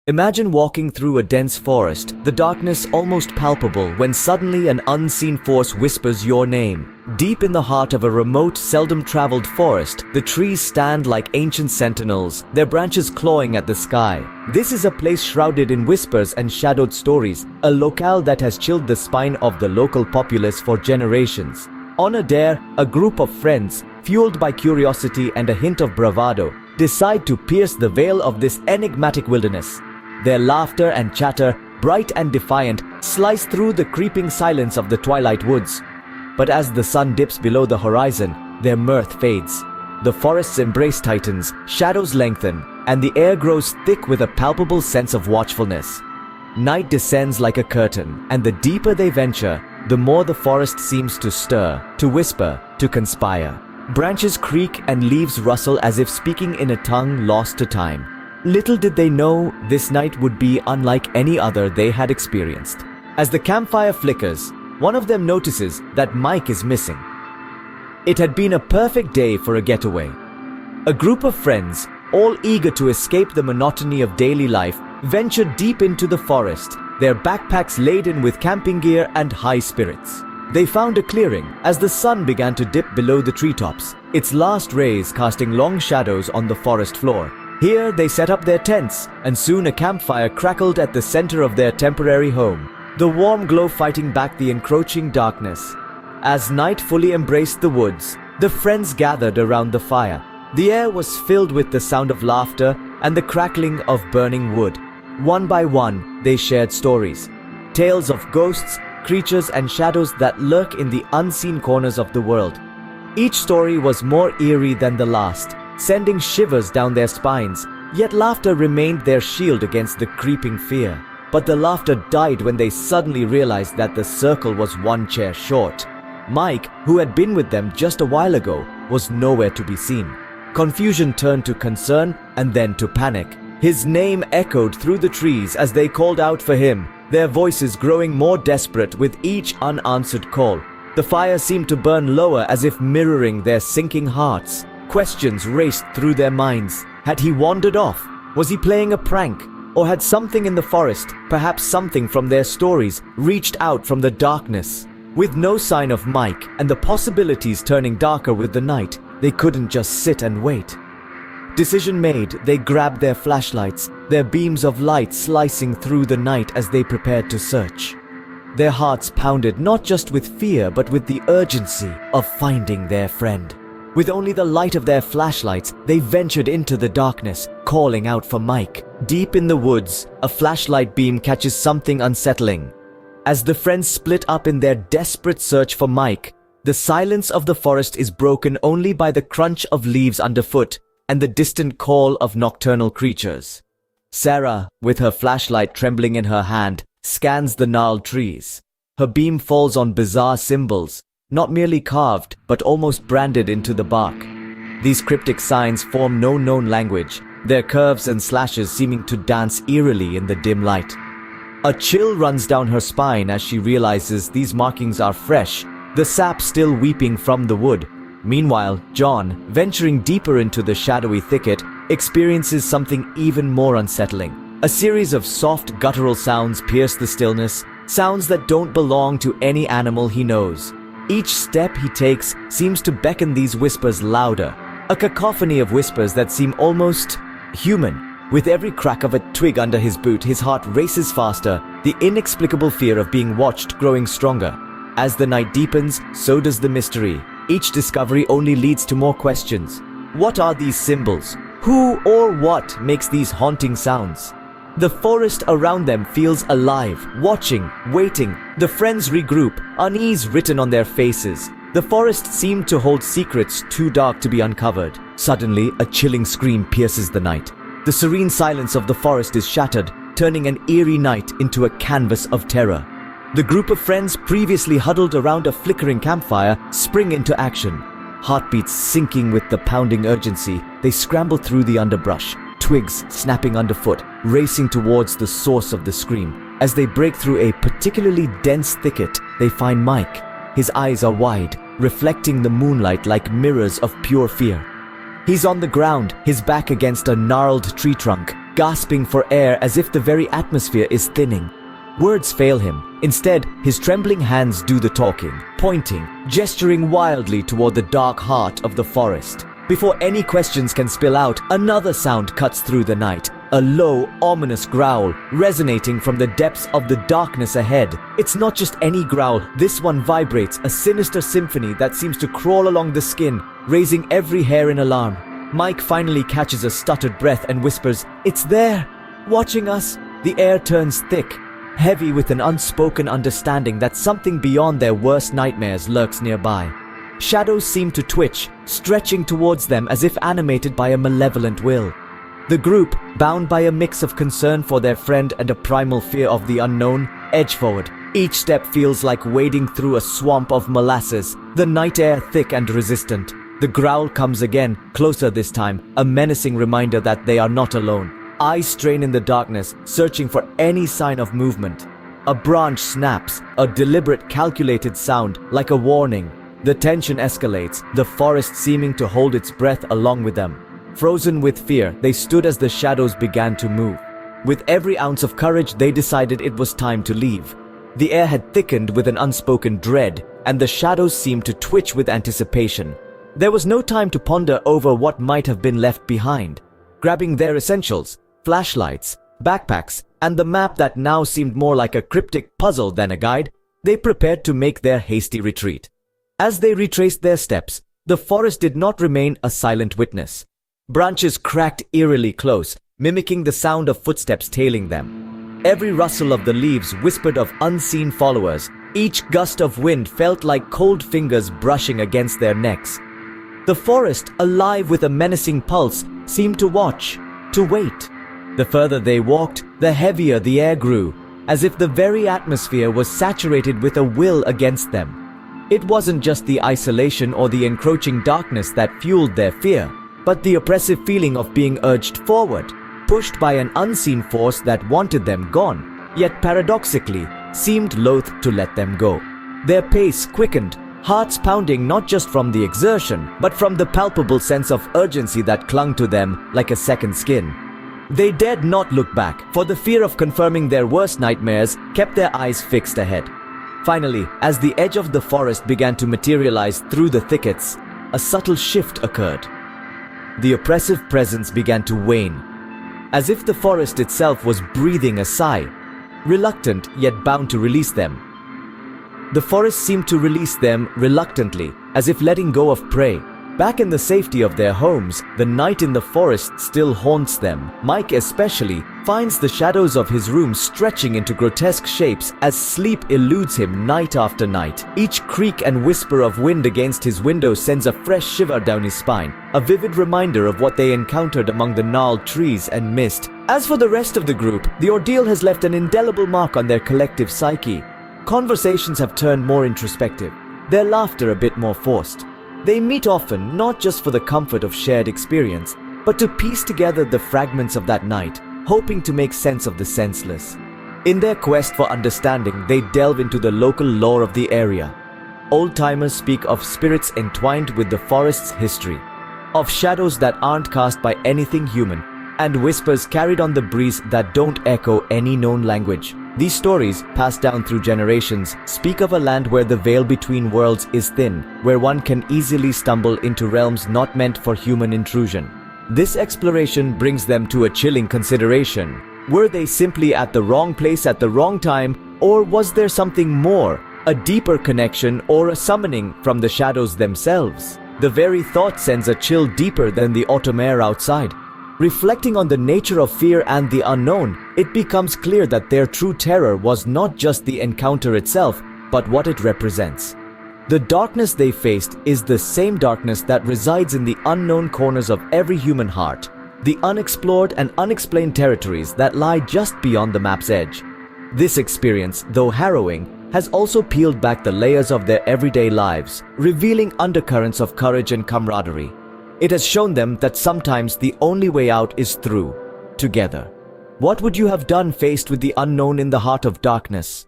Imagine walking through a dense forest, the darkness almost palpable, when suddenly an unseen force whispers your name. Deep in the heart of a remote, seldom-traveled forest, the trees stand like ancient sentinels, their branches clawing at the sky. This is a place shrouded in whispers and shadowed stories, a locale that has chilled the spine of the local populace for generations. On a dare, a group of friends, fueled by curiosity and a hint of bravado, decide to pierce the veil of this enigmatic wilderness. Their laughter and chatter, bright and defiant, slice through the creeping silence of the twilight woods. But as the sun dips below the horizon, their mirth fades. The forest's embrace tightens, shadows lengthen, and the air grows thick with a palpable sense of watchfulness. Night descends like a curtain, and the deeper they venture, the more the forest seems to stir, to whisper, to conspire. Branches creak and leaves rustle as if speaking in a tongue lost to time. Little did they know this night would be unlike any other they had experienced. As the campfire flickers, one of them notices that Mike is missing. It had been a perfect day for a getaway. A group of friends, all eager to escape the monotony of daily life, ventured deep into the forest, their backpacks laden with camping gear and high spirits. They found a clearing as the sun began to dip below the treetops, its last rays casting long shadows on the forest floor. Here they set up their tents, and soon a campfire crackled at the center of their temporary home, the warm glow fighting back the encroaching darkness. As night fully embraced the woods, the friends gathered around the fire. The air was filled with the sound of laughter and the crackling of burning wood. One by one, they shared stories, tales of ghosts, creatures, and shadows that lurk in the unseen corners of the world. Each story was more eerie than the last, sending shivers down their spines, yet laughter remained their shield against the creeping fear. But the laughter died when they suddenly realized that the circle was one chair short. Mike, who had been with them just a while ago, was nowhere to be seen. Confusion turned to concern and then to panic. His name echoed through the trees as they called out for him, their voices growing more desperate with each unanswered call. The fire seemed to burn lower as if mirroring their sinking hearts. Questions raced through their minds. Had he wandered off? Was he playing a prank? Or had something in the forest, perhaps something from their stories, reached out from the darkness? With no sign of Mike and the possibilities turning darker with the night, they couldn't just sit and wait. Decision made, they grabbed their flashlights, their beams of light slicing through the night as they prepared to search. Their hearts pounded not just with fear but with the urgency of finding their friend. With only the light of their flashlights, they ventured into the darkness, calling out for Mike. Deep in the woods, a flashlight beam catches something unsettling. As the friends split up in their desperate search for Mike, the silence of the forest is broken only by the crunch of leaves underfoot and the distant call of nocturnal creatures. Sarah, with her flashlight trembling in her hand, scans the gnarled trees. Her beam falls on bizarre symbols, not merely carved, but almost branded into the bark. These cryptic signs form no known language, their curves and slashes seeming to dance eerily in the dim light. A chill runs down her spine as she realizes these markings are fresh, the sap still weeping from the wood. Meanwhile, John, venturing deeper into the shadowy thicket, experiences something even more unsettling. A series of soft, guttural sounds pierce the stillness, sounds that don't belong to any animal he knows. Each step he takes seems to beckon these whispers louder, a cacophony of whispers that seem almost human. With every crack of a twig under his boot, his heart races faster, the inexplicable fear of being watched growing stronger. As the night deepens, so does the mystery. Each discovery only leads to more questions. What are these symbols? Who or what makes these haunting sounds? The forest around them feels alive, watching, waiting. The friends regroup, unease written on their faces. The forest seemed to hold secrets too dark to be uncovered. Suddenly, a chilling scream pierces the night. The serene silence of the forest is shattered, turning an eerie night into a canvas of terror. The group of friends previously huddled around a flickering campfire spring into action. Heartbeats sinking with the pounding urgency, they scramble through the underbrush, twigs snapping underfoot, racing towards the source of the scream. As they break through a particularly dense thicket, they find Mike. His eyes are wide, reflecting the moonlight like mirrors of pure fear. He's on the ground, his back against a gnarled tree trunk, gasping for air as if the very atmosphere is thinning. Words fail him. Instead, his trembling hands do the talking, pointing, gesturing wildly toward the dark heart of the forest. Before any questions can spill out, another sound cuts through the night. A low, ominous growl, resonating from the depths of the darkness ahead. It's not just any growl, this one vibrates, a sinister symphony that seems to crawl along the skin, raising every hair in alarm. Mike finally catches a stuttered breath and whispers, "It's there! Watching us!" The air turns thick, heavy with an unspoken understanding that something beyond their worst nightmares lurks nearby. Shadows seem to twitch, stretching towards them as if animated by a malevolent will. The group, bound by a mix of concern for their friend and a primal fear of the unknown, edge forward. Each step feels like wading through a swamp of molasses, the night air thick and resistant. The growl comes again, closer this time, a menacing reminder that they are not alone. Eyes strain in the darkness, searching for any sign of movement. A branch snaps, a deliberate, calculated sound, like a warning. The tension escalates, the forest seeming to hold its breath along with them. Frozen with fear, they stood as the shadows began to move. With every ounce of courage, they decided it was time to leave. The air had thickened with an unspoken dread, and the shadows seemed to twitch with anticipation. There was no time to ponder over what might have been left behind. Grabbing their essentials, flashlights, backpacks, and the map that now seemed more like a cryptic puzzle than a guide, they prepared to make their hasty retreat. As they retraced their steps, the forest did not remain a silent witness. Branches cracked eerily close, mimicking the sound of footsteps tailing them. Every rustle of the leaves whispered of unseen followers. Each gust of wind felt like cold fingers brushing against their necks. The forest, alive with a menacing pulse, seemed to watch, to wait. The further they walked, the heavier the air grew, as if the very atmosphere was saturated with a will against them. It wasn't just the isolation or the encroaching darkness that fueled their fear, but the oppressive feeling of being urged forward, pushed by an unseen force that wanted them gone, yet paradoxically seemed loath to let them go. Their pace quickened, hearts pounding not just from the exertion, but from the palpable sense of urgency that clung to them like a second skin. They dared not look back, for the fear of confirming their worst nightmares kept their eyes fixed ahead. Finally, as the edge of the forest began to materialize through the thickets, a subtle shift occurred. The oppressive presence began to wane, as if the forest itself was breathing a sigh, reluctant yet bound to release them. The forest seemed to release them reluctantly, as if letting go of prey. Back in the safety of their homes, the night in the forest still haunts them. Mike especially finds the shadows of his room stretching into grotesque shapes as sleep eludes him night after night. Each creak and whisper of wind against his window sends a fresh shiver down his spine, a vivid reminder of what they encountered among the gnarled trees and mist. As for the rest of the group, the ordeal has left an indelible mark on their collective psyche. Conversations have turned more introspective, their laughter a bit more forced. They meet often, not just for the comfort of shared experience, but to piece together the fragments of that night, hoping to make sense of the senseless. In their quest for understanding, they delve into the local lore of the area. Old-timers speak of spirits entwined with the forest's history, of shadows that aren't cast by anything human, and whispers carried on the breeze that don't echo any known language. These stories, passed down through generations, speak of a land where the veil between worlds is thin, where one can easily stumble into realms not meant for human intrusion. This exploration brings them to a chilling consideration. Were they simply at the wrong place at the wrong time, or was there something more, a deeper connection or a summoning from the shadows themselves? The very thought sends a chill deeper than the autumn air outside. Reflecting on the nature of fear and the unknown, it becomes clear that their true terror was not just the encounter itself, but what it represents. The darkness they faced is the same darkness that resides in the unknown corners of every human heart, the unexplored and unexplained territories that lie just beyond the map's edge. This experience, though harrowing, has also peeled back the layers of their everyday lives, revealing undercurrents of courage and camaraderie. It has shown them that sometimes the only way out is through, together. What would you have done faced with the unknown in the heart of darkness?